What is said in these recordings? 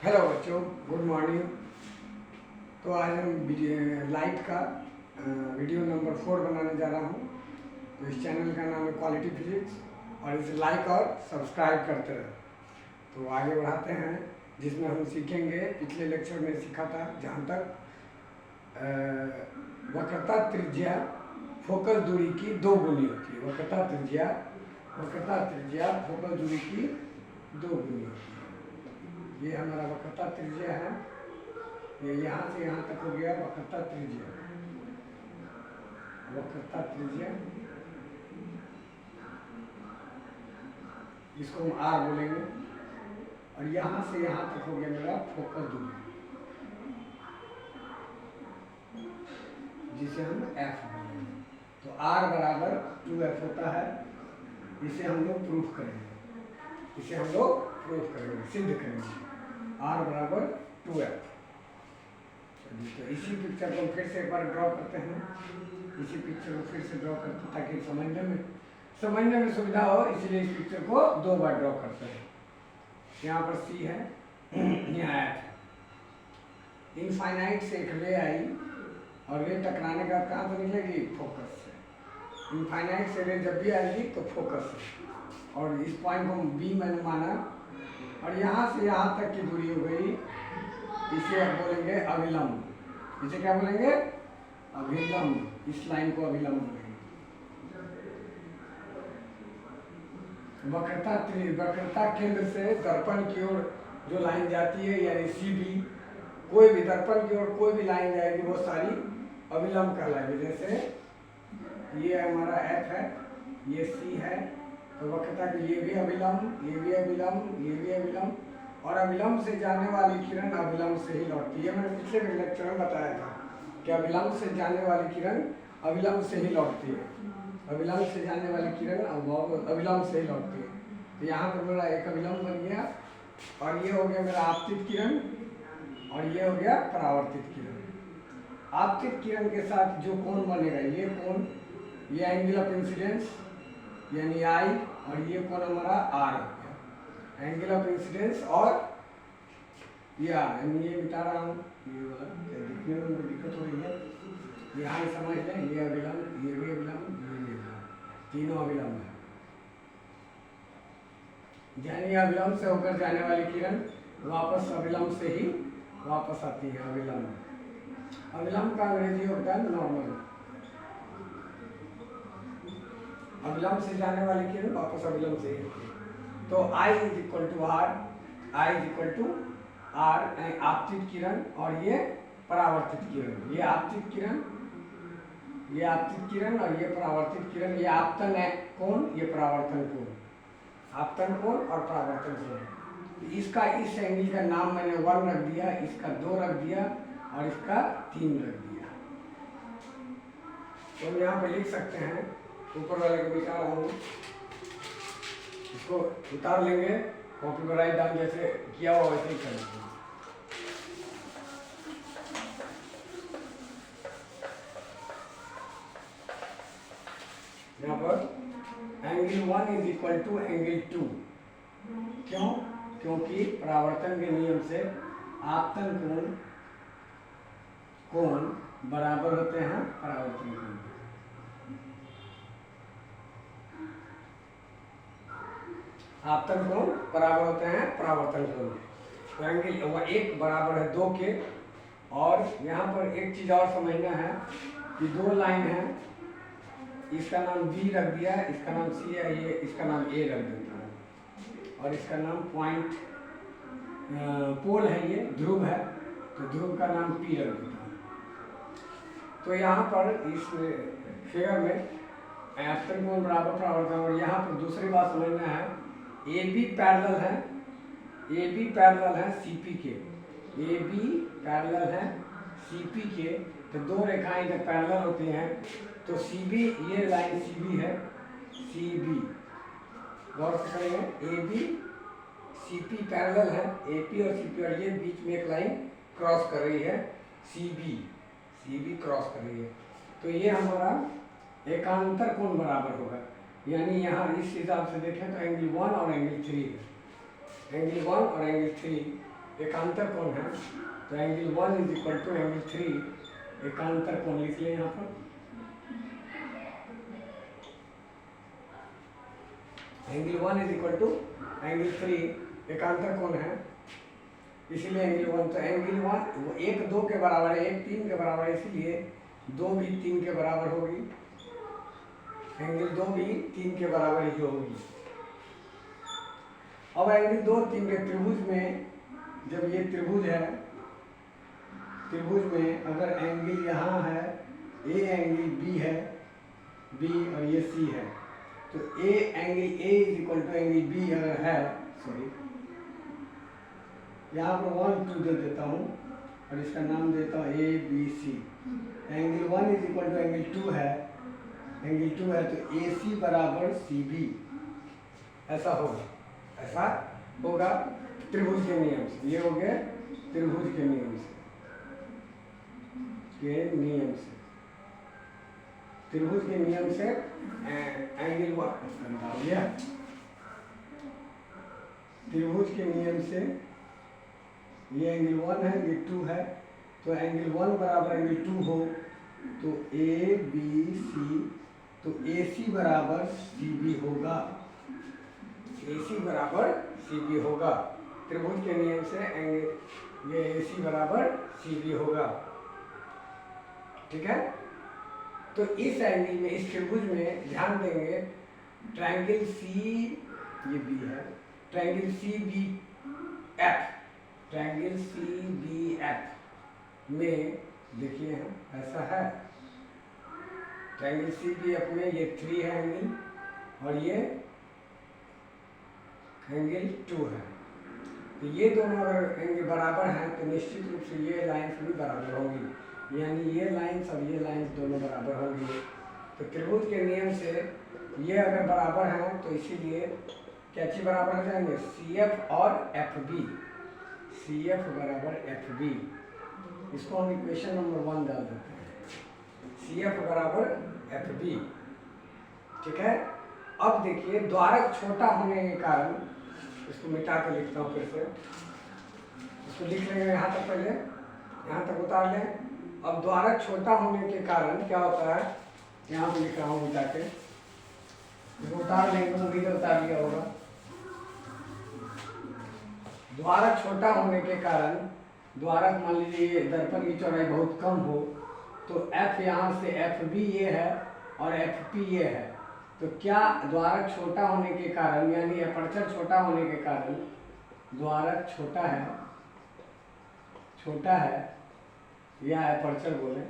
Hello बच्चों, good morning. तो आज हम लाइट का वीडियो नंबर 4 बनाने जा रहा हूँ। तो इस चैनल का नाम है क्वालिटी फिजिक्स और इसे लाइक और सब्सक्राइब करते रहे। तो आगे बढ़ाते हैं, जिसमें हम सीखेंगे, पिछले लेक्चर में सीखा था जहाँ तक वक्रता त्रिज्या फोकस दूरी की दो गुनी होती है। वक्रता त्रिज्या फोकस दूरी की दो गुनी होती है। ये हमारा वक्रता त्रिज्या है, ये यहाँ से यहाँ तक हो गया वक्रता त्रिज्या। इसको हम आर बोलेंगे, और यहाँ से यहाँ तक हो गया मेरा फोकस दूरी, जिसे हम एफ बोलेंगे। तो आर बराबर 2f होता है। इसे हम लोग प्रूफ करेंगे, सिद्ध करेंगे। आर बराबर 2f। तो इसी पिक्चर को फिर से एक बार ड्रॉ करते हैं, ताकि समझने में सुविधा हो, इसलिए इस पिक्चर को 2 बार ड्रॉ करते हैं। यहाँ पर सी है, यहाँ एफ है। इनफाइनाइट से एक रे आई और रे टकराने का कहाँ से निकलेगी? फोकस से। इनफाइनाइट से रे जब भी आएगी तो फोकस से, और इस पॉइंट को बी मैंने माना, और यहाँ से यहाँ तक की दूरी हो गई। इसे आप बोलेंगे अभिलंब। इसे क्या बोलेंगे? अभिलंब। इस लाइन को अभिलंब बोलेंगे। वक्रता केंद्र से दर्पण की ओर जो लाइन जाती है, यानी CB, कोई भी दर्पण की ओर कोई भी लाइन जाएगी वो सारी अभिलंब कहलाएगी। जैसे ये हमारा F है, ये C है, तो वक्रता की ये भी अभिलंब, ये भी अभिलंब, ये भी अभिलंब, और अभिलंब से जाने वाली किरण अभिलंब से ही लौटती है। मैंने पिछले लेक्चर में बताया था कि अभिलंब से जाने वाली किरण अभिलंब से ही लौटती है। अभिलंब से जाने वाली किरण अभिलंब से ही लौटती है। तो यहाँ पर मेरा एक अभिलंब बन गया, और ये हो गया मेरा आपतित किरण, और ये हो गया परावर्तित किरण। आपतित किरण के साथ जो कोण बनेगा, ये कोण, ये एंगल ऑफ इंसिडेंस यानी I, और ये कोण हमारा R हो गया। एंगल ऑफ इंसिडेंस और ये मिटा रहा हूँ, ये वाला दिखने में मुझे दिक्कत हो रही है। यहाँ समझ लें, ये अभिलंब, ये भी अभिलंब, ये भी अभिलंब, तीनों अभिलंब है। यानी अभिलंब से होकर जाने वाली किरण वापस अभिलंब से ही वापस आती है। अभिलंब का अंग्रेजी होता है नॉर्मल। अभिलंब से जाने वाली किरण वापस अभिलंब से ही आती है। तो I is equal to R, आपतित किरण, और ये परावर्तित किरण। ये आपतित किरण, और ये परावर्तित किरण। ये आपतन है कोण, ये परावर्तन कोण। आपतन कोण और परावर्तन कोण। इसका इस एंगल का नाम मैंने 1 रख दिया, इसका 2 रख दिया, और इसका 3 रख दिया। तो हम यहाँ पे लिख सकते हैं, ऊपर वाले को मिटा रहा हूँ, इसको उतार लेंगे, कॉपी पर राइट डाउन जैसे किया हुआ वैसे ही कर लेंगे। यहाँ पर angle 1 is equal to angle 2। क्यों? क्योंकि परावर्तन के नियम से आपतन कोण बराबर होते हैं परावर्तन कोण। आपतन कोण बराबर होते हैं परावर्तन कोण। तो एंगल 1 बराबर है 2 के। और यहाँ पर एक चीज और समझना है कि 2 लाइन है, इसका नाम B रख दिया, इसका नाम C है, ये इसका नाम A रख देता है, और इसका नाम पॉइंट पोल है, ये ध्रुव है, तो ध्रुव का नाम P रख देता है। तो यहाँ पर इस फिगर में आपतन कोण बराबर परावर्तन। और यहाँ पर दूसरी बात समझना है, AB पैरेलल है CP के। AB पैरेलल है CP के, तो 2 रेखाएं जब पैरेलल होती हैं तो CB, ये लाइन CB है, CB गौर से करेंगे। AB CP पैरेलल है, AP और CP, और ये बीच में एक लाइन क्रॉस कर रही है, CB क्रॉस कर रही है। तो ये हमारा एकांतर कोण बराबर होगा। यानी यहाँ इस हिसाब से देखें तो एंगल 1 और एंगल 3 है। एंगल 1 और एंगल 3 एकांतर कोण है, तो angle 1 is equal to angle 3 एकांतर कोण लिख लें यहाँ पर। Angle 1 is equal to angle 3 एकांतर कोण है, इसीलिए एंगल 1, तो एंगल 1 1 2 के बराबर है, 1 3 के बराबर है, इसीलिए 2 भी 3 के बराबर होगी, एंगल 2 भी 3 के बराबर ही होगी। अब एंगल 2 3 के त्रिभुज में, जब ये त्रिभुज है, त्रिभुज में अगर एंगल यहाँ है, ए एंगल बी है, बी और ये सी है, तो A angle A is equal to angle B अगर है, सॉरी यहाँ पर 1 2 दे देता हूँ और इसका नाम देता हूँ A B C. Angle 1 is equal to angle 2 है, एंगल 2 है तो ए सी बराबर सी बी, ऐसा होगा, ऐसा होगा त्रिभुज के नियम से। ये हो गया त्रिभुज के नियम से, त्रिभुज के नियम से एंगल 1 त्रिभुज के नियम से ये एंगल 1 है, ये 2 है, तो एंगल 1 बराबर एंगल 2 हो तो ए बी सी, तो ए सी बराबर सी बी होगा, ए सी बराबर सी बी होगा। त्रिभुज के नियम से एंगल ये ए सी बराबर सी बी होगा, ठीक है। तो इस एंगल में, इस त्रिभुज में ध्यान देंगे, ट्रायंगल सी, ये बी है, triangle C B F, triangle C B F में देखिए ऐसा है, ट्रायंगल सी बी एफ में ये 3 है एंगल और ये एंगल 2 है, तो ये दोनों अगर एंगल बराबर हैं तो निश्चित रूप से ये लाइन्स भी बराबर होंगी, यानी ये लाइन्स और ये लाइन्स दोनों बराबर होंगी। तो त्रिभुज के नियम से ये अगर बराबर हैं तो इसीलिए क्या चीज बराबर हो जाएंगे, सी एफ और एफ बी, सी एफ बराबर एफ बी। इसको हम इक्वेशन नंबर 1 डाल देते हैं, सी एफ बराबर एफ बी, ठीक है। अब देखिए द्वारक छोटा होने के कारण, इसको मिटा कर लिखता हूँ फिर से, इसको लिख लेंगे यहाँ तक, पहले यहाँ तक उतार लें। अब द्वारक छोटा होने के कारण क्या होता है, यहाँ पे लिख रहा हूँ मिटा के, इसको उतार लेंगे, उंगली से उतार लिया होगा। द्वारक छोटा होने के कारण, द्वारक मान लीजिए दर्पण की चौड़ाई बहुत कम हो, तो एफ यहाँ से एफ बी ये है और एफ पी ये है, तो क्या द्वारक छोटा होने के कारण, यानी एपर्चर छोटा होने के कारण, द्वारक छोटा है या एपर्चर बोले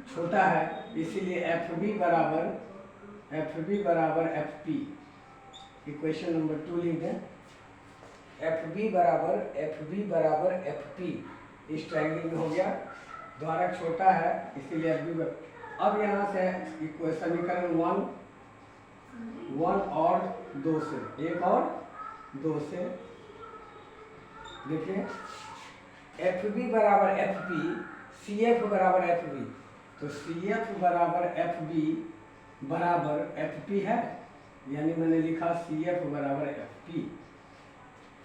छोटा है, इसीलिए एफ बी बराबर एफ पी, इक्वेशन नंबर 2 लिख दें, एफ बी बराबर एफ पी, इस ट्रायंगल में हो गया, द्वारक छोटा है इसीलिए एफ बी। अब यहाँ से समीकरण 1 और 2 से, 1 और 2 से देखिए, एफ बी बराबर एफ पी, सी एफ बराबर एफ बी, तो सी एफ बराबर एफ बी बराबर एफ पी है, यानी मैंने लिखा सी एफ बराबर एफ पी,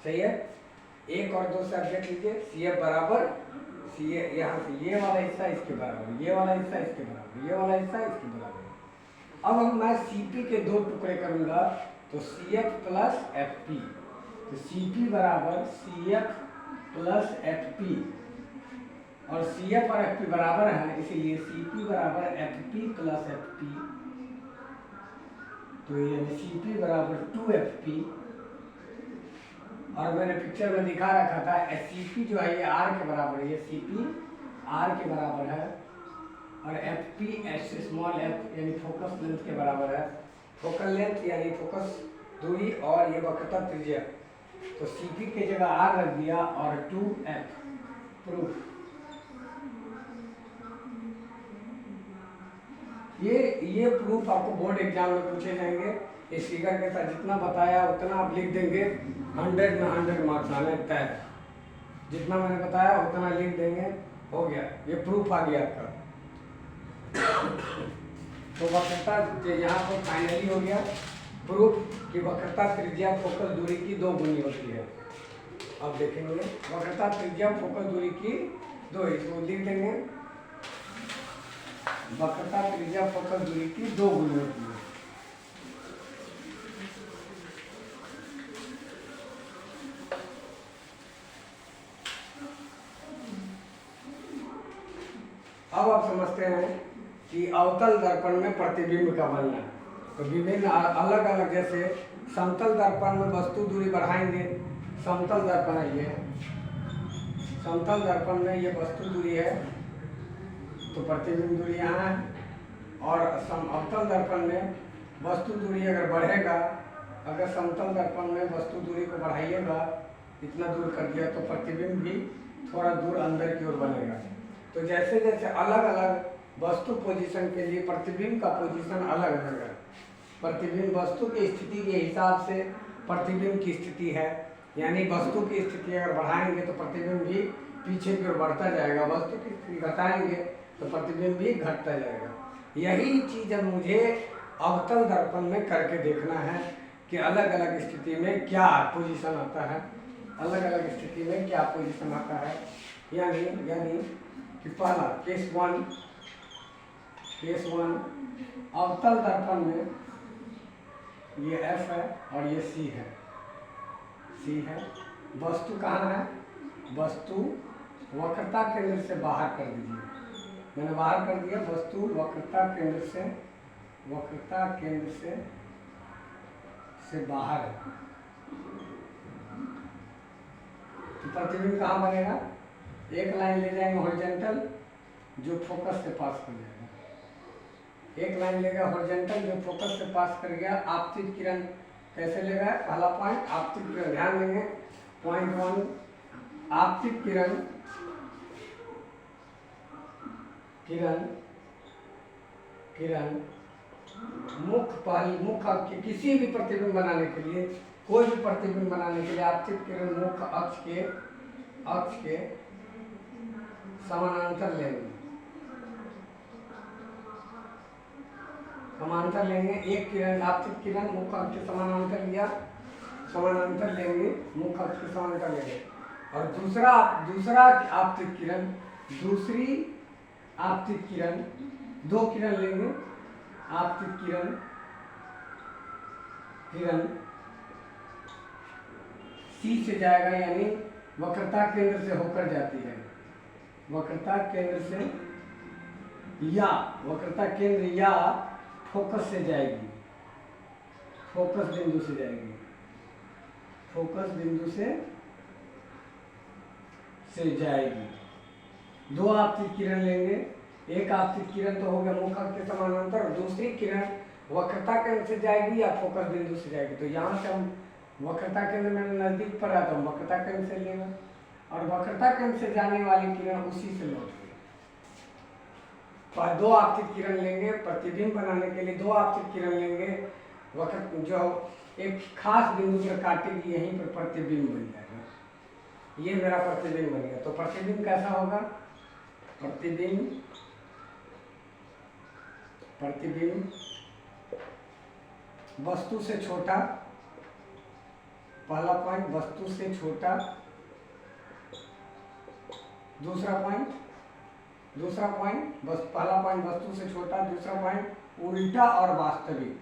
सही है। 1 और 2 से आप देख लीजिए, सी एफ बराबर सी, यहाँ से ये वाला हिस्सा इसके बराबर, ये वाला हिस्सा इसके बराबर, ये वाला हिस्सा इसके बराबर। अब हम मैं सी पी के 2 टुकड़े करूँगा, तो C F plus F P, तो सी पी बराबर C F plus F P, और सी एफ और एफ पी बराबर है, इसीलिए सी पी बराबर F P plus F P, तो ये सी पी बराबर 2 एफ पी, और मैंने पिक्चर में दिखा रखा था सी पी जो है ये आर के बराबर है, ये सी पी आर के बराबर है, और F P S small F यानी फोकस लेंथ के बराबर है, फोकल लेंथ यानी फोकस दूरी, और ये वक्रता त्रिज्या, तो सी पी की जगह आर रख दिया और 2f प्रूफ। ये प्रूफ आपको बोर्ड एग्जाम में पूछे जाएंगे, इस फिगर के साथ जितना बताया उतना आप लिख देंगे, 100 में 100 मार्क्स आने तय, जितना मैंने बताया उतना लिख देंगे, हो गया, ये प्रूफ आ गया आपका। तो वक्रता यहाँ पर फाइनली हो गया, प्रूफ कि वक्रता त्रिज्या फोकस दूरी की 2 गुनी होती है। अब देखेंगे वक्रता त्रिज्या फोकस दूरी की 2, इसको लिख देंगे। वक्रता त्रिज्या फोकस दूरी की 2 गुनी होती है। अब आप समझते हैं कि अवतल दर्पण में प्रतिबिंब का बनना। तो विभिन्न अलग अलग, जैसे समतल दर्पण में वस्तु दूरी बढ़ाएंगे। समतल दर्पण है ये, समतल दर्पण में ये वस्तु दूरी है तो प्रतिबिंब दूरी यहाँ है। और अवतल दर्पण में वस्तु दूरी अगर बढ़ेगा, अगर समतल दर्पण में वस्तु दूरी को बढ़ाइएगा, इतना दूर कर दिया तो प्रतिबिंब भी थोड़ा दूर अंदर की ओर बनेगा। तो जैसे जैसे अलग अलग वस्तु पोजीशन के लिए प्रतिबिंब का पोजीशन अलग अलग है। प्रतिबिंब वस्तु की स्थिति के हिसाब से प्रतिबिंब की स्थिति है, यानी वस्तु की स्थिति अगर बढ़ाएंगे तो प्रतिबिंब भी पीछे की ओर बढ़ता जाएगा, वस्तु की स्थिति घटाएंगे तो प्रतिबिंब भी घटता जाएगा। यही चीज़ अब मुझे अवतल दर्पण में करके देखना है कि अलग अलग स्थिति में क्या पोजीशन आता है, अलग अलग स्थिति में क्या पोजीशन आता है। यानी कि पहला केस वन अवतल दर्पण में ये F है और ये C है। वस्तु कहाँ है? वस्तु वक्रता केंद्र से बाहर कर दीजिए। मैंने बाहर कर दिया। वस्तु वक्रता केंद्र से बाहर है। तो प्रतिबिंब कहाँ बनेगा? एक लाइन ले जाएंगे हॉरिजॉन्टल, जो फोकस से पास कर जाएगा। एक लाइन लेगा हॉरिजॉन्टल, जो फोकस से पास कर गया। आपतित किरण कैसे लेगा? पहला पॉइंट आपतित किरण, ध्यान देंगे। पॉइंट 1 आपतित किरण मुख्य किसी भी प्रतिबिंब बनाने के लिए, कोई भी प्रतिबिंब बनाने के लिए आपतित किरण मुख्य अक्ष के समानांतर लेंगे। एक किरण आपतित किरण मुख्य अक्ष के समानांतर लिया, समानांतर लेंगे, मुख्य अक्ष के समानांतर लेंगे। और दूसरी आपतित किरण 2 किरण लेंगे। आपतित किरण C से जाएगा, यानी वक्रता केंद्र से होकर जाती है। वक्रता केंद्र या फोकस से जाएगी, फोकस बिंदु से जाएगी। 2 आपतित किरण लेंगे। एक आपतित किरण तो हो गया मुख्य अक्ष के समानांतर, और दूसरी किरण वक्रता केंद्र से जाएगी या फोकस बिंदु से जाएगी। तो यहाँ से हम वक्रता केंद्र में नजदीक पर आता हूँ, वक्रता केंद्र से लेगा, और वक्रता केंद्र से जाने वाली किरण उसी से लौटेगी। 2 आपतित किरण लेंगे प्रतिबिंब बनाने के लिए। 2 आपतित किरण लेंगे, वक्र जो एक खास बिंदु पर काटेगी, यहीं पर प्रतिबिंब बन जाएगा। ये मेरा प्रतिबिंब बन गया। तो प्रतिबिंब कैसा होगा? प्रतिबिंब वस्तु से छोटा, पहला पॉइंट वस्तु से छोटा। दूसरा पॉइंट पहला पॉइंट वस्तु से छोटा, दूसरा पॉइंट उल्टा और वास्तविक।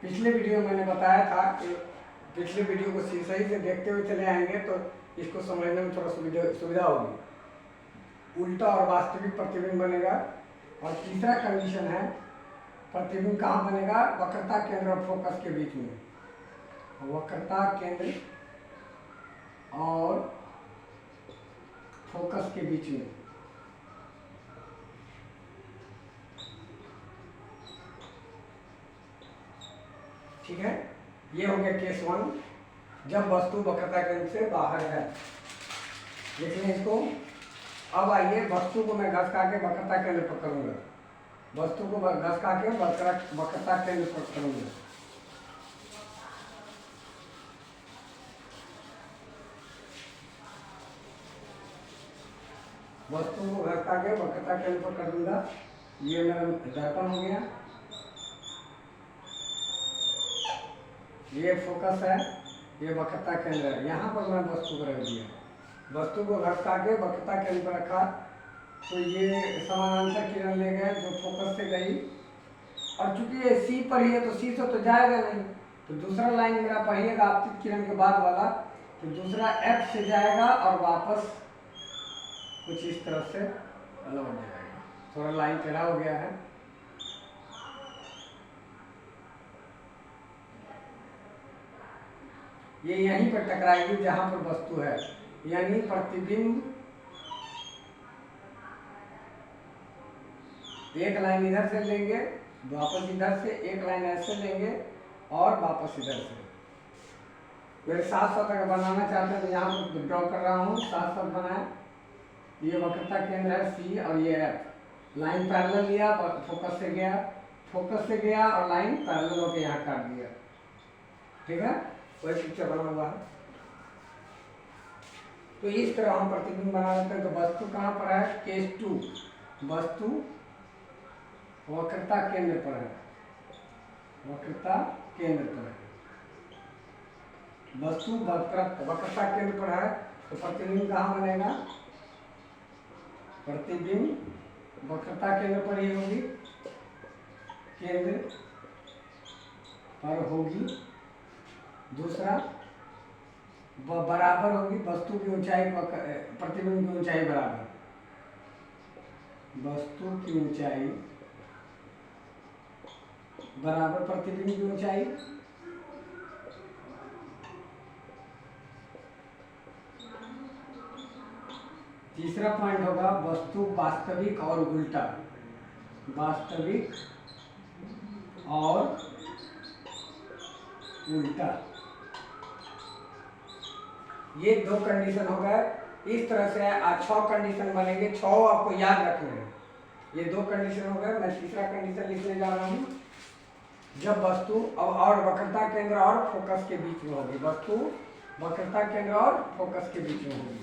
पिछले वीडियो में मैंने बताया था कि पिछले वीडियो को सही से देखते हुए चले आएंगे तो इसको समझने में थोड़ा सुविधा होगी। उल्टा और वास्तविक प्रतिबिंब बनेगा। और तीसरा कंडीशन है, प्रतिबिंब कहाँ बनेगा? वक्रता केंद्र और फोकस के बीच में। वक्रता केंद्र और फोकस के बीच में। ठीक है, ये हो गया केस 1, जब वस्तु वक्रता केंद्र से बाहर है। देखिए इसको। अब आइए, वस्तु को मैं घसका के वक्रता केंद्र पर करूंगा। वस्तु को घसका के वक्रता केंद्र पर करूंगा। वस्तु को घटता के वक्रता केंद्र पर कर दूंगा। ये मेरा दर्पण हो गया, ये फोकस है, ये वक्रता केंद्र है। यहाँ पर मैं वस्तु को रख दिया, वस्तु को घटता के वक्रता केंद्र पर रखा, तो ये समानांतर किरण ले गए जो फोकस से गई, और चूंकि ये सी पर ही है तो सी से तो जाएगा नहीं, तो दूसरा लाइन मेरा पढ़िएगा आपतित किरण के बाद वाला, तो दूसरा एफ से जाएगा और वापस कुछ इस तरह से लौट जाएगा। थोड़ा लाइन टेढ़ा हो गया है। ये यहीं पर टकराएगी जहां पर वस्तु है, यानी प्रतिबिंब एक लाइन इधर से लेंगे, वापस इधर से एक लाइन ऐसे लेंगे और वापस इधर से। मेरे साथ साथ अगर बनाना चाहते हैं तो यहाँ पर ड्रॉ कर रहा हूँ, साथ साथ बनाए। ये वक्रता केंद्र है सी और ये एफ, लाइन पैरेलल लिया, फोकस से गया, फोकस से गया और लाइन पैरेलल होकर यहाँ काट दिया। ठीक है, वही पिक्चर बना हुआ है। तो इस तरह हम प्रतिबिंब बना लेते हैं। तो वस्तु कहाँ पर है? केस 2, वस्तु वक्रता केंद्र पर है, वक्रता केंद्र पर है। वस्तु वक्रता केंद्र पर है, तो प्रतिबिंब कहाँ बनेगा? प्रतिबिंब वक्रता केंद्र पर ही होगी, केंद्र पर होगी। दूसरा बराबर होगी, वस्तु की ऊंचाई प्रतिबिंब की ऊंचाई बराबर, वस्तु की ऊंचाई बराबर प्रतिबिंब की ऊंचाई। तीसरा पॉइंट होगा वस्तु वास्तविक और उल्टा, वास्तविक और उल्टा। ये 2 कंडीशन हो गए। इस तरह से आज 6 कंडीशन बनेंगे, 6 आपको याद रखने हैं। ये 2 कंडीशन हो गए। मैं तीसरा कंडीशन लिखने जा रहा हूँ, जब वस्तु और वक्रता केंद्र और फोकस के बीच में होगी, वस्तु वक्रता केंद्र और फोकस के बीच में होगी।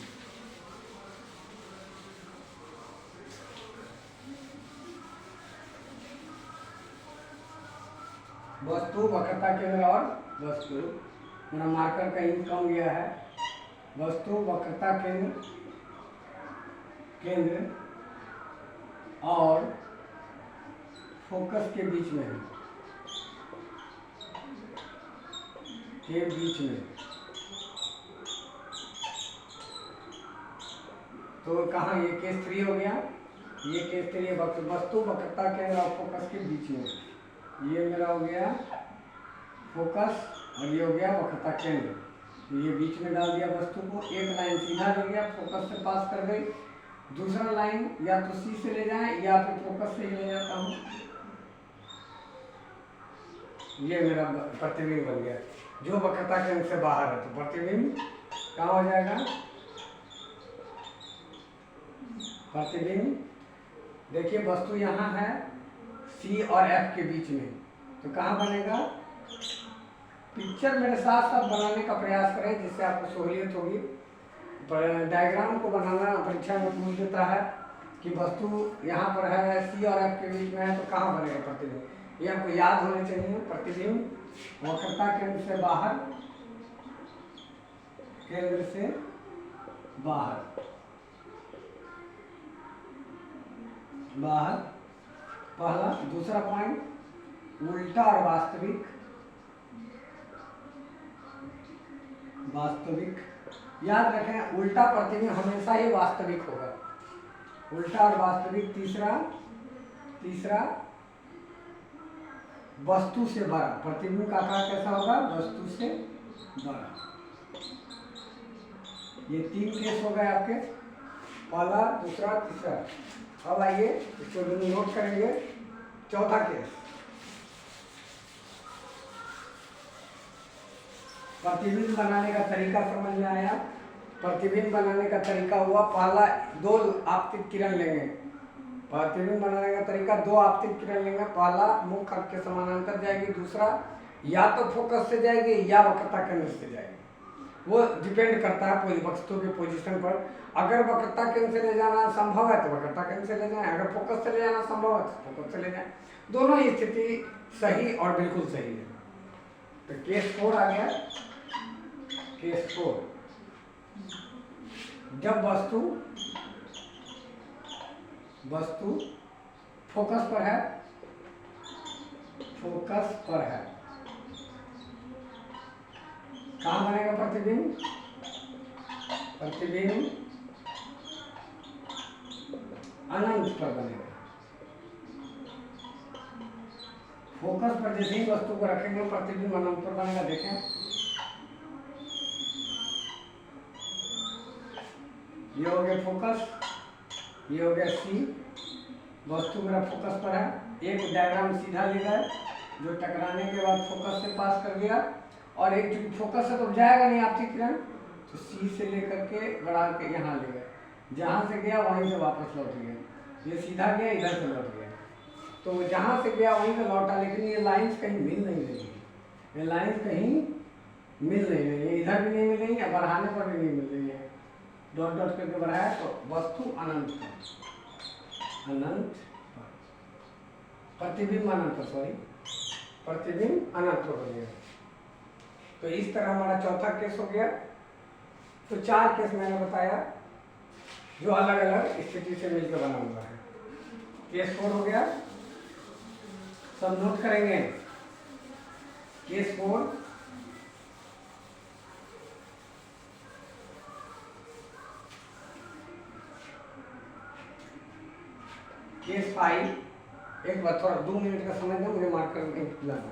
वस्तु वक्रता केंद्र और वस्तु, मेरा मार्कर कहीं कम गया है, वस्तु वक्रता केंद्र और फोकस के बीच में तो कहाँ ये केस 3 हो गया, ये केस 3 वस्तु वक्रता केंद्र और फोकस के बीच में। ये मेरा हो गया फोकस और ये हो गया वक्रता केंद्र। तो ये बीच में डाल दिया वस्तु को, एक लाइन सीधा ले गया, फोकस से पास कर गई। दूसरा लाइन या तो सी से ले जाए या फिर फोकस से ही ले जाता हूँ। ये मेरा प्रतिबिंब बन गया जो वक्रता केंद्र से बाहर है। तो प्रतिबिंब कहाँ हो जाएगा? प्रतिबिंब देखिए वस्तु यहाँ है सी और एफ के बीच में, तो कहाँ बनेगा? पिक्चर मेरे साथ साथ बनाने का प्रयास करें जिससे आपको सहूलियत होगी। डायग्राम को बनाना परीक्षा में पूछ देता है कि वस्तु यहाँ पर है, सी और एफ के बीच में है, तो कहाँ बनेगा प्रतिबिंब? ये आपको याद होने चाहिए। प्रतिबिंब वक्रता केंद्र से बाहर, केंद्र से बाहर, बाहर पहला। दूसरा पॉइंट उल्टा और वास्तविक, वास्तविक याद रखें, उल्टा प्रतिबिंब हमेशा ही वास्तविक होगा, उल्टा और वास्तविक। तीसरा वस्तु से बड़ा, प्रतिबिंब का आकार कैसा होगा? वस्तु से बड़ा। ये 3 केस हो गए आपके, पहला, दूसरा, तीसरा। अब आइए इसको नोट करेंगे। चौथा केस, प्रतिबिंब बनाने का तरीका समझ में आया। प्रतिबिंब बनाने का तरीका हुआ, पहला 2 आपतित किरण लेंगे। प्रतिबिंब बनाने का तरीका 2 आपतित किरण लेंगे। पहला मुख्य अक्ष के समानांतर जाएगी, दूसरा या तो फोकस से जाएगी या वक्रता केंद्र से जाएगी। वो डिपेंड करता है वस्तु के पोजीशन पर। अगर वक्रता केंद्र से ले जाना संभव है तो वक्रता केंद्र से ले जाएं, अगर फोकस से ले जाना संभव है तो फोकस से ले जाएं। दोनों ही स्थिति सही और बिल्कुल सही है। तो केस 4 आ गया। केस 4, जब वस्तु फोकस पर है, फोकस पर है, कहाँ बनेगा प्रतिबिंब? प्रतिबिंब अनंत पर बनेगा। फोकस पर जैसे ही वस्तु को रखेंगे प्रतिबिंब अनंत पर बनेगा। देखें, ये हो गया फोकस, ये हो गया सी। वस्तु मेरा फोकस पर है। एक डायग्राम सीधा ले गए जो टकराने के बाद फोकस से पास कर दिया, और एक फोकस से तो जाएगा नहीं आपतित किरण, तो सी से लेकर के बढ़ा के यहाँ ले गए, जहाँ से गया वहीं से वापस लौट गया। ये सीधा गया, इधर से लौट गया, तो जहाँ से गया वहीं से लौटा। लेकिन ये लाइंस कहीं मिल नहीं रही है, ये लाइंस कहीं मिल नहीं रही है, इधर भी नहीं मिल रही है, बढ़ाने पर भी नहीं मिल रही है। डॉट डॉट करके बढ़ाया तो वस्तु अनंत पर, अनंत पर, प्रतिबिंब अनंत पर, सॉरी प्रतिबिंब अनंत पर हो गया। तो इस तरह हमारा चौथा केस हो गया। तो 4 केस मैंने बताया जो अलग अलग स्थिति से मिलकर बना हुआ है। केस 4 हो गया, सब नोट करेंगे। Case 4, case 5। एक बार थोड़ा 2 मिनट का समय दो, मुझे मार्कर लाना है।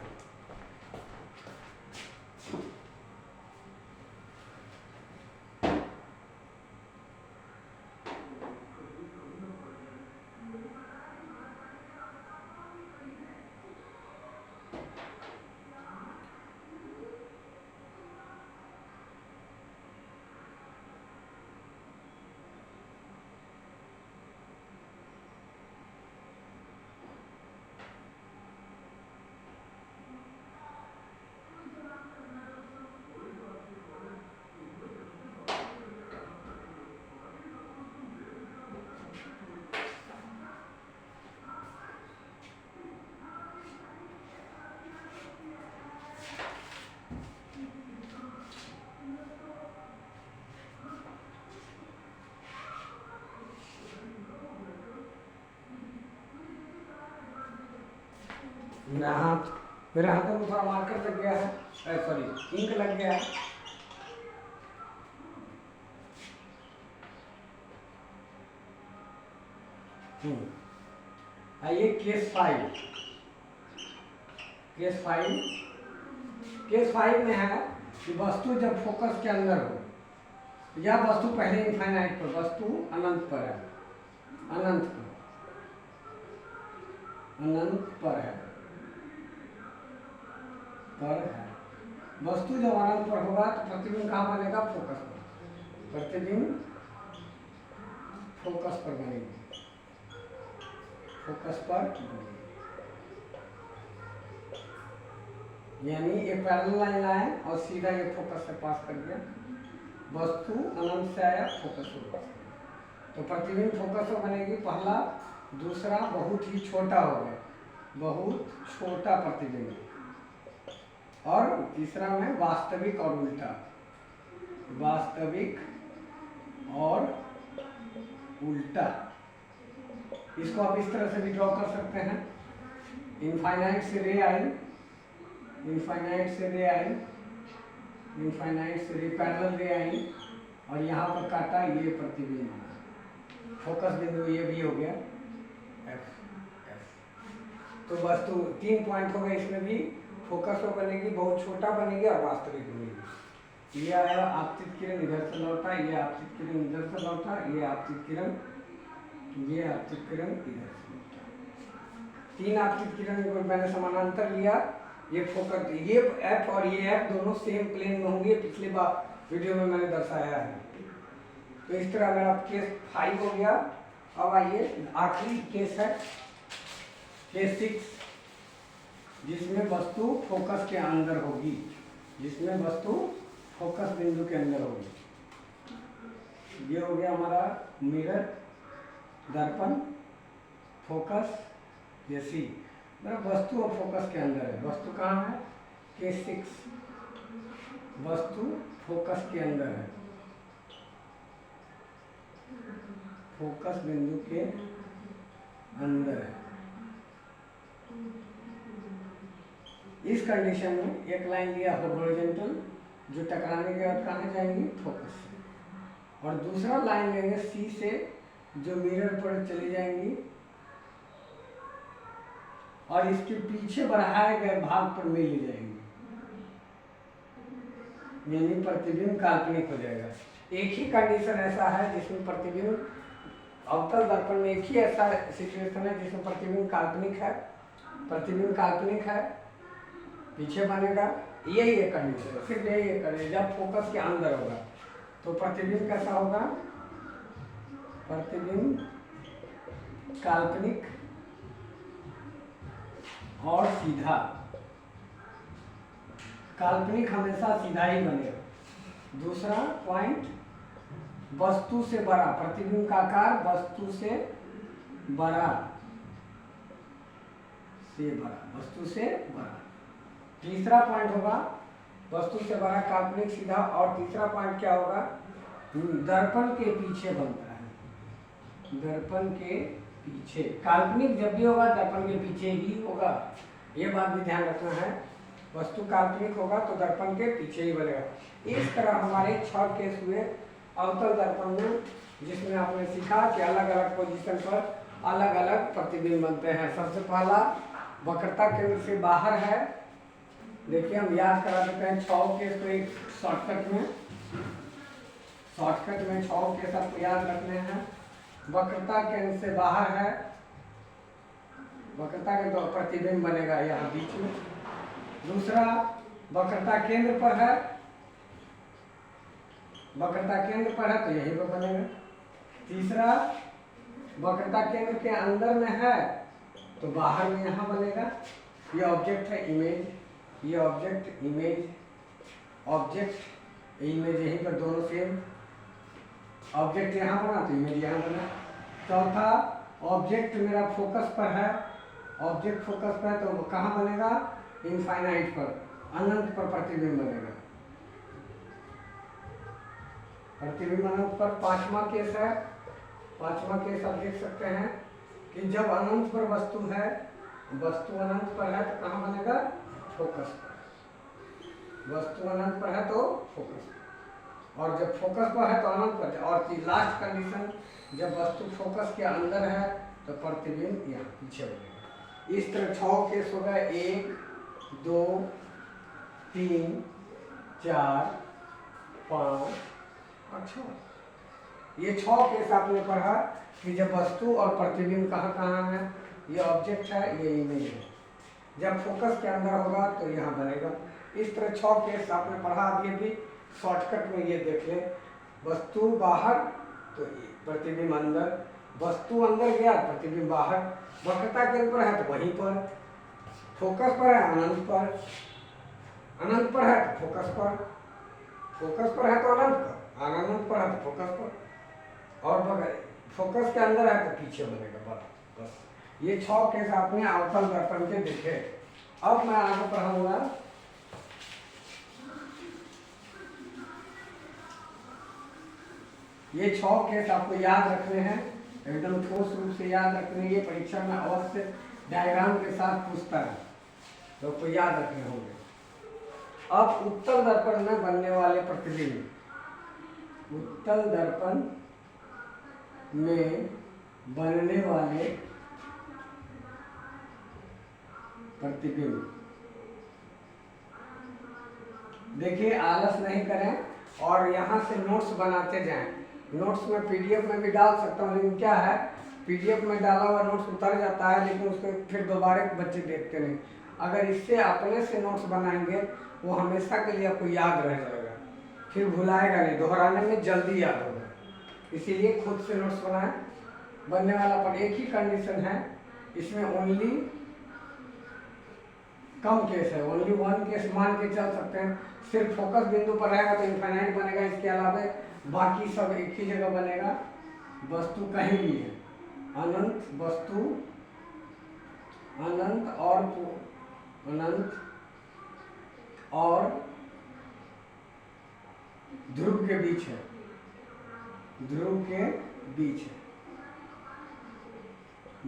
मेरे हाथ में थोड़ा मार्कर लग गया है, सॉरी इंक लग गया है। आइए केस 5। केस 5 में है कि वस्तु जब फोकस के अंदर हो, या वस्तु पहले इनफाइनाइट पर, वस्तु अनंत पर है, अनंत पर है, वस्तु जब अनंत पर होगा तो प्रतिबिंब कहाँ बनेगा? फोकस पर। प्रतिबिंब फोकस पर बनेगी, फोकस पर बनेगी। यानी एक पैरेलल लाइन लाए और सीधा ये फोकस से पास कर दिया, वस्तु अनंत से आया, फोकस पर पास कर, तो प्रतिबिंब फोकस पर बनेगी। पहला, दूसरा बहुत ही छोटा हो गया, बहुत छोटा प्रतिबिंब, और तीसरा में वास्तविक और उल्टा, वास्तविक और उल्टा। इसको आप इस तरह से भी ड्रॉ कर सकते हैं। इनफाइनाइट से रे आई, इनफाइनाइट से रे आई, इनफाइनाइट से रे पैरेलल रे आई, और यहाँ पर काटा, ये प्रतिबिंब बना, फोकस बिंदु ये भी हो गया एफ। तो वस्तु 3 पॉइंट हो गए, इसमें भी फोकस पर बनेगी, बहुत छोटा बनेगी और वास्तविक बनेगी। ये आया आपतित किरण, इधर से लौटा, ये आपतित किरण इधर से लौटा, ये आपतित किरण, ये आपतित किरण इधर से लौटा। 3 आपतित किरण को मैंने समानांतर लिया। ये फोकस, ये एफ और ये एफ दोनों सेम प्लेन में होंगे, पिछले बार वीडियो में मैंने दर्शाया है। तो इस तरह मेरा केस 5 हो गया। अब आइए आखिरी केस है, केस 6, जिसमें वस्तु फोकस के अंदर होगी, जिसमें वस्तु फोकस बिंदु के अंदर होगी। ये हो गया हमारा मिरर, दर्पण, फोकस, ये सी। मेरा वस्तु और फोकस के अंदर है। वस्तु कहाँ है? K6। वस्तु फोकस के अंदर है, फोकस बिंदु के अंदर है। इस कंडीशन में एक लाइन लिया हॉरिजॉन्टल, जो टकराने के बाद कहाँ जाएंगी? फोकस से। और दूसरा लाइन लेंगे सी से, जो मिरर पर चली जाएंगी और इसके पीछे बढ़ाए गए भाग पर मिल जाएंगी, यानी प्रतिबिंब काल्पनिक हो जाएगा। एक ही कंडीशन ऐसा है जिसमें प्रतिबिंब, अवतल दर्पण में एक ही ऐसा सिचुएशन है जिसमें प्रतिबिंब काल्पनिक है, प्रतिबिंब काल्पनिक है, पीछे बनेगा। यही एक कंडीशन है, सिर्फ यही एक कंडीशन। जब फोकस के अंदर होगा तो प्रतिबिंब कैसा होगा? प्रतिबिंब काल्पनिक और सीधा। काल्पनिक हमेशा सीधा ही बनेगा। दूसरा पॉइंट, वस्तु से बड़ा, प्रतिबिंब का आकार वस्तु से बड़ा, वस्तु से बड़ा। तीसरा पॉइंट होगा वस्तु से बड़ा, काल्पनिक, सीधा। और तीसरा पॉइंट क्या होगा? दर्पण के पीछे बनता है, दर्पण के पीछे। काल्पनिक जब भी होगा दर्पण के पीछे ही होगा, ये बात भी ध्यान रखना है। वस्तु काल्पनिक होगा तो दर्पण के पीछे ही बनेगा। इस तरह हमारे 6 केस हुए अवतल दर्पण में, जिसमें आपने सीखा कि अलग अलग पोजीशन पर अलग अलग प्रतिबिंब बनते हैं। सबसे पहला वक्रता केंद्र से बाहर है। देखिए हम याद करा देते हैं 6 केस को एक शॉर्टकट में 6 केस आपको याद रखने हैं। वक्रता केंद्र से बाहर है, वक्रता के तो प्रतिबिंब बनेगा यहाँ बीच में। दूसरा वक्रता केंद्र पर है, वक्रता केंद्र पर है तो यहीं पर बनेगा। तीसरा वक्रता केंद्र के अंदर में है तो बाहर में यहाँ बनेगा। ये ऑब्जेक्ट है इमेज, ये ऑब्जेक्ट इमेज, ऑब्जेक्ट इमेज यहीं पर दोनों सेम। ऑब्जेक्ट यहाँ बना तो इमेज यहाँ बना। चौथा ऑब्जेक्ट मेरा फोकस पर है, ऑब्जेक्ट फोकस पर है तो कहाँ बनेगा? इनफाइनाइट पर, अनंत पर प्रतिबिंब बनेगा, प्रतिबिंब अनंत पर। पांचवा केस है, पांचवा केस आप देख सकते हैं कि जब अनंत पर वस्तु है, वस्तु अनंत पर है तो कहाँ बनेगा? फोकस पर। वस्तु अनंत पर है तो फोकस पर, और जब फोकस पर है तो अनंत पर। और लास्ट कंडीशन, जब वस्तु फोकस के अंदर है तो प्रतिबिंब यहाँ पीछे बनेगा। इस तरह 6 केस हो गए, 1 2 3 4 5 और 6। ये 6 केस आपने पढ़ा कि जब वस्तु और प्रतिबिंब कहाँ कहाँ है। ये ऑब्जेक्ट है, ये इमेज है। जब फोकस के अंदर होगा तो यहाँ बनेगा। इस तरह 6 केस आपने पढ़ा। अभी भी शॉर्टकट में ये देख लें, वस्तु बाहर तो प्रतिबिंब अंदर, वस्तु अंदर गया प्रतिबिंब बाहर, वक्रता केंद्र पर है तो वहीं पर, फोकस पर है अनंत पर, अनंत पर है तो फोकस पर, फोकस पर है तो अनंत पर, अनंत पर है तो फोकस पर, और बगैर फोकस के अंदर है तो पीछे बनेगा। बस ये 6 केस आपने अवतल दर्पण के देखे। अब मैं आगे पढ़ाऊंगा ये 6 केस आपको याद रखने हैं, एकदम ठोस रूप से याद रखने। ये परीक्षा में अवश्य डायग्राम के साथ पूछता है तो आपको याद रखने होंगे। अब उत्तल दर्पण में बनने वाले प्रतिबिंब, उत्तल दर्पण में बनने वाले प्रतिबिंब, देखिए आलस नहीं करें और यहाँ से नोट्स बनाते जाएं। नोट्स में पीडीएफ में भी डाल सकता हूँ, लेकिन क्या है पीडीएफ में डाला हुआ नोट्स उतर जाता है, लेकिन उसको फिर दोबारा बच्चे देखते नहीं। अगर इससे अपने से नोट्स बनाएंगे वो हमेशा के लिए आपको याद रह जाएगा, फिर भुलाएगा नहीं, दोहराने में जल्दी याद होगा। इसीलिए खुद से नोट्स बनाएं। बनने वाला पर एक ही कंडीशन है, इसमें ओनली कम केस है, ओनली वन केस मान के चल सकते हैं। सिर्फ फोकस बिंदु पर रहेगा तो इनफाइनाइट बनेगा, इसके अलावा बाकी सब एक ही जगह बनेगा। वस्तु कहीं भी है, अनंत वस्तु अनंत और ध्रुव के बीच है, ध्रुव के बीच है,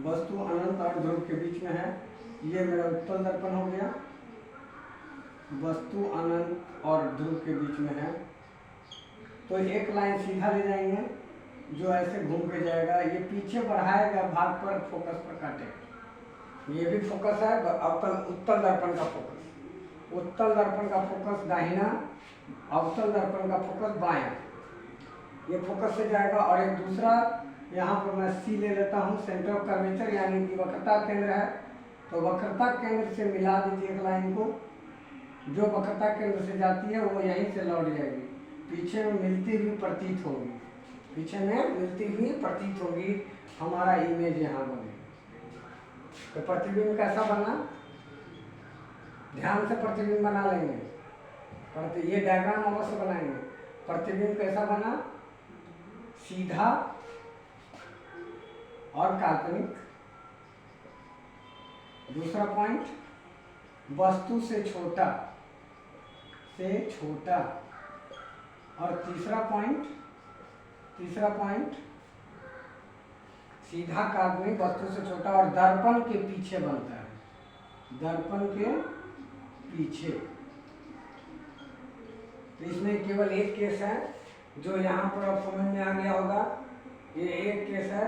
वस्तु अनंत और ध्रुव के बीच में है। ये मेरा उत्तल दर्पण हो गया, वस्तु अनंत और ध्रुव के बीच में है। तो एक लाइन सीधा ले जाएंगे जो ऐसे घूम के जाएगा, ये पीछे बढ़ाएगा भाग पर फोकस पर काटेगा। ये भी फोकस है, उत्तल दर्पण का फोकस, उत्तल दर्पण का फोकस दाहिना, अवतल दर्पण का फोकस बायां। ये फोकस से जाएगा। और एक दूसरा यहाँ पर मैं सी ले लेता हूँ, सेंटर ऑफ कर्वेचर यानी कि वक्रता केंद्र है। तो वक्रता केंद्र से मिला दीजिए एक लाइन को, जो वक्रता केंद्र से जाती है वो यहीं से लौट जाएगी, पीछे में मिलती हुई प्रतीत होगी, पीछे में मिलती हुई प्रतीत होगी। हमारा इमेज यहाँ बनेगा। तो प्रतिबिंब कैसा बना, ध्यान से प्रतिबिंब बना लेंगे, ये डायग्राम अवश्य बनाएंगे। प्रतिबिंब कैसा बना, सीधा और काल्पनिक। दूसरा पॉइंट, वस्तु से छोटा और तीसरा पॉइंट सीधा काल्पनिक, वस्तु से छोटा और दर्पण के पीछे बनता है, दर्पण के पीछे। तो इसमें केवल एक केस है जो यहाँ पर अब समझ में आ गया होगा, ये एक केस है।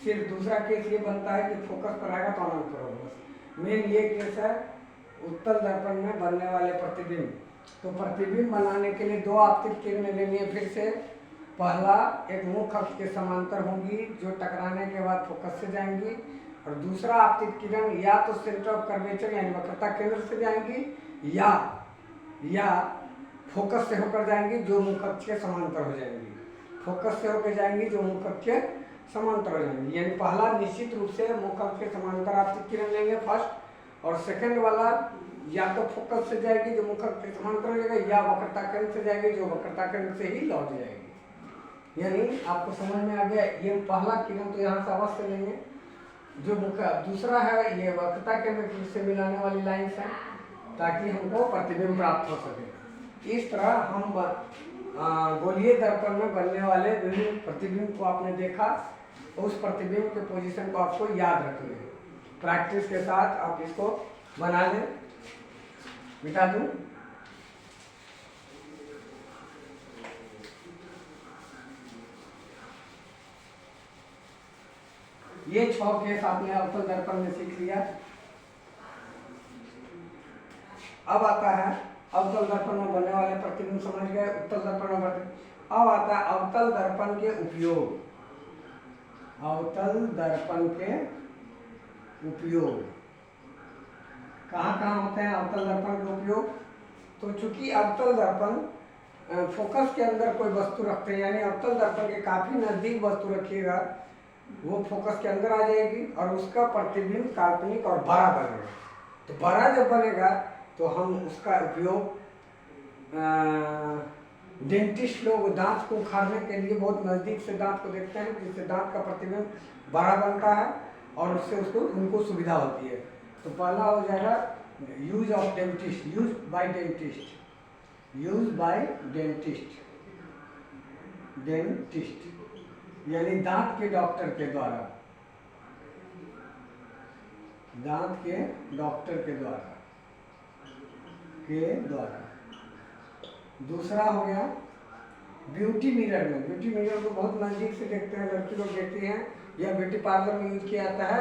सिर्फ दूसरा केस ये बनता है कि फोकस पर आएगा तो अनंत पर होगा। मेन ये केस है उत्तल दर्पण में बनने वाले प्रतिबिंब। तो प्रतिबिंब बनाने के लिए दो आपतित किरणें लेनी है फिर से। पहला एक मुख्य अक्ष के समांतर होंगी जो टकराने के बाद फोकस से जाएंगी, और दूसरा आपतित किरण या तो सेंटर ऑफ कर्वेचर यानी वक्रता केंद्र से जाएंगी या फोकस से होकर जाएंगी जो मुख्य अक्ष के समांतर हो जाएंगी, फोकस से होकर जाएंगी जो मुख्य अक्ष के समांतर हो जाएंगी। यानी पहला निश्चित रूप से मुख्य अक्ष के समांतर आपतित किरण लेंगे फर्स्ट, और सेकंड वाला या तो फोकस से जाएगी जो मुख्य अक्ष के समांतर हो जाएगा, या वक्रता केंद्र से जाएगी जो वक्रता केंद्र से ही लौट जाएगी। यानी आपको समझ में आ गया। ये पहला किरण तो यहाँ से अवश्य लेंगे, जो मुख्य दूसरा है ये वक्रता केंद्र से मिलाने वाली लाइन है, ताकि हमको प्रतिबिंब प्राप्त हो सके। इस तरह हम गोलीय दर्पण में बनने वाले विभिन्न प्रतिबिंब को आपने देखा, उस प्रतिबिंब के पोजीशन को आपको याद रखना है। प्रैक्टिस के साथ आप इसको बना लें। मिटा दूं, ये 6 केस आपने अवतल दर्पण में सीख लिया। अब आता है अवतल दर्पण में बनने वाले प्रतिबिंब समझ गए, उत्तल दर्पण में अब आता है अवतल दर्पण के उपयोग। अवतल दर्पण के उपयोग कहाँ होते हैं अवतल दर्पण के उपयोग? तो चूंकि अवतल दर्पण फोकस के अंदर कोई वस्तु रखते हैं, यानी अवतल दर्पण के काफी नजदीक वस्तु रखिएगा, वो फोकस के अंदर आ जाएगी और उसका प्रतिबिंब काल्पनिक और बड़ा बनेगा। तो बड़ा जब बनेगा तो हम उसका उपयोग डेंटिस्ट लोग दांत को उखाड़ने के लिए बहुत नज़दीक से दांत को देखते हैं, जिससे दांत का प्रतिबिंब बड़ा बनता है और उससे उनको सुविधा होती है। तो पहला हो जाएगा use of dentist, use by dentist यानी दांत के डॉक्टर के द्वारा, दांत के डॉक्टर के द्वारा। दूसरा हो गया ब्यूटी मिरर में, ब्यूटी मिरर को बहुत नज़दीक से देखते हैं, लड़की लोग देखती हैं, या ब्यूटी पार्लर में यूज किया जाता है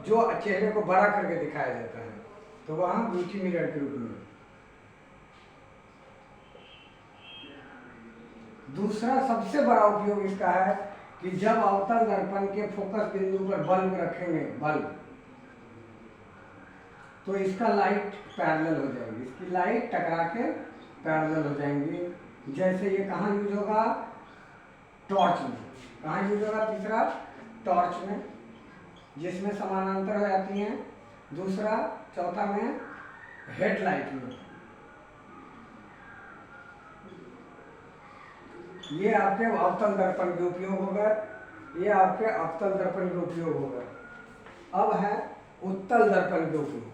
जो चेहरे को बड़ा करके दिखाया जाता है, तो वहाँ ब्यूटी मिरर के रूप में। दूसरा सबसे बड़ा उपयोग इसका है कि जब अवतल दर्पण के फोकस बिंदु पर बल्ब रखेंगे, बल्ब, तो इसका लाइट पैरेलल हो जाएगी, इसकी लाइट टकरा के पैरेलल हो जाएंगी। जैसे ये कहाँ यूज होगा? टॉर्च में। कहाँ यूज होगा? तीसरा टॉर्च में, जिसमें समानांतर हो जाती हैं। दूसरा, चौथा में हेडलाइट में। ये आपके अवतल दर्पण के उपयोग होगा, ये आपके अवतल दर्पण के उपयोग होगा। अब है उत्तल दर्पण के उपयोग।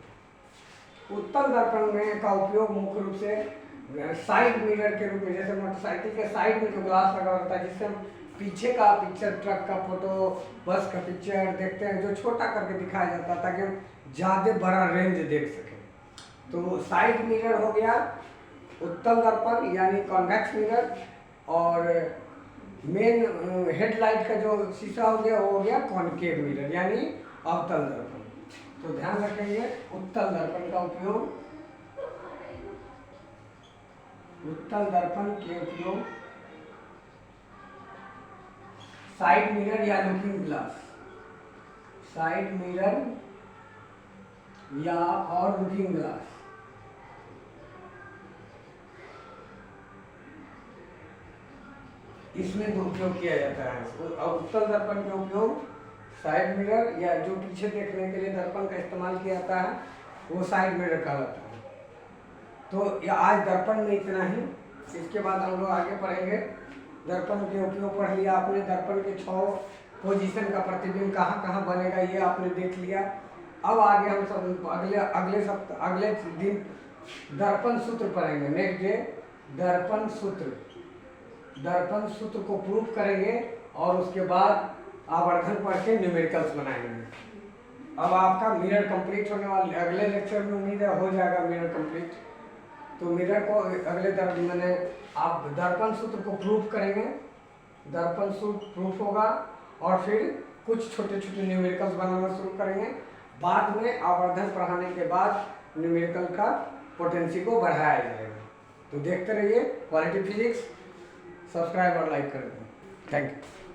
उत्तल दर्पण में का उपयोग मुख्य रूप से साइड मिरर के रूप में, जैसे मोटरसाइकिल के साइड में जो ग्लास लगा होता है जिससे हम पीछे का पिक्चर, ट्रक का फोटो, बस का पिक्चर देखते हैं, जो छोटा करके दिखाया जाता है ताकि हम ज़्यादा बड़ा रेंज देख सकें। तो साइड मिरर हो गया उत्तल दर्पण यानी कॉन्वेक्स मिरर, और मेन हेडलाइट का जो शीशा हो गया वो हो गया कॉनकेव मिरर यानी अवतल दर्पण। तो ध्यान रखेंगे उत्तल दर्पण का उपयोग, उत्तल दर्पण के उपयोग साइड मिरर या लुकिंग ग्लास, साइड मिरर या और लुकिंग ग्लास, इसमें दो उपयोग किया जाता है। उत्तल दर्पण का उपयोग साइड मिरर या जो पीछे देखने के लिए दर्पण का इस्तेमाल किया जाता है वो साइड मिरर कहलाता है। तो आज दर्पण में इतना ही, इसके बाद हम लोग आगे पढ़ेंगे। दर्पण के उपयोग पढ़ लिया आपने, दर्पण के 6 पोजीशन का प्रतिबिंब कहाँ कहाँ बनेगा ये आपने देख लिया। अब आगे हम सब अगले दिन दर्पण सूत्र पढ़ेंगे। नेक्स्ट डे दर्पण सूत्र को प्रूफ करेंगे और उसके बाद आवर्धन पढ़ के न्यूमेरिकल्स बनाएंगे। अब आपका मिरर कंप्लीट होने वाले, अगले लेक्चर में उम्मीद है हो जाएगा मिरर कंप्लीट। तो मिरर को मैंने आप दर्पण सूत्र को प्रूफ करेंगे, दर्पण सूत्र प्रूफ होगा और फिर कुछ छोटे छोटे न्यूमेरिकल्स बनाना शुरू करेंगे। बाद में आवर्धन पढ़ाने के बाद न्यूमेरिकल का पोटेंसी को बढ़ाया जाएगा। तो देखते रहिए क्वालिटी फिजिक्स, सब्सक्राइब और लाइक कर दें। Thank you.